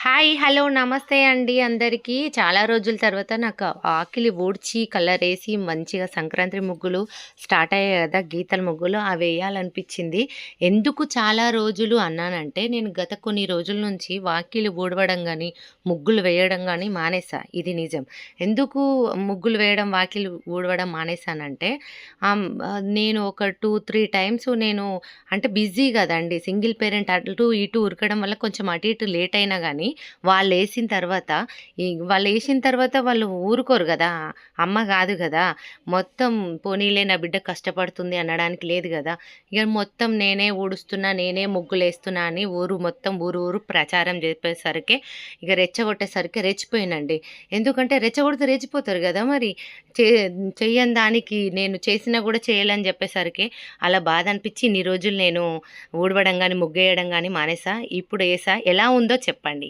Hi! Hello! నమస్తే అండి అందరికీ. చాలా రోజుల తర్వాత నాకు ఆకిలి ఊడ్చి, కలరేసి మంచిగా సంక్రాంతి ముగ్గులు స్టార్ట్ అయ్యాయి గదా! గీతల ముగ్గులు అవేయాలనిపిచ్చింది. ఎందుకు చాలా రోజులు అన్నానంటే, నేను గత కొన్ని రోజుల నుంచి వాకిలి ఊడవడం గానీ, ముగ్గులు వేయడం గానీ మానేశా. ఇది నిజం. ఎందుకు ముగ్గులు వేయడం, వాకిలి ఊడవడం మానేశానంటే, నేను ఒక 2, 3 టైమ్స్ అంటే బిజీ గదండీ! సింగిల్ పేరెంట్ అటు, ఇటు ఉరకడం వల్ల కొంచెం అటు, ఇటు లేట్ అయినా గానీ వాళ్ళేసిన తర్వాత వాళ్ళేసిన తర్వాత వాళ్ళు ఊరుకోరు గదా! అమ్మ గాదు గదా! మొత్తం పోనీలే నా బిడ్డ కష్టపడుతుంది అనడానికి లేదు గదా! ఇగ మొత్తం నేనే ఊడుస్తున్నా, నేనే ముగ్గులేస్తున్నా అని ఊరు ప్రచారం జెప్పేసరికి ఇగ రెచ్చగొట్టేసరికి రెచ్చిపోయానండి. ఎందుకంటే రెచ్చగొడితే రెచ్చిపోతారు గదా! మరి. చే చెయ్యని దానికి నేను చేసినా గూడా చేయాలని జెప్పేసరికి అలా బాధ అనిపిచ్చి ఇన్ని రోజులు నేను ఊడవడం గానీ, ముగ్గేయడం గానీ మానేసా. ఇప్పుడు ఏసా. ఎలా ఉందో చెప్పండి?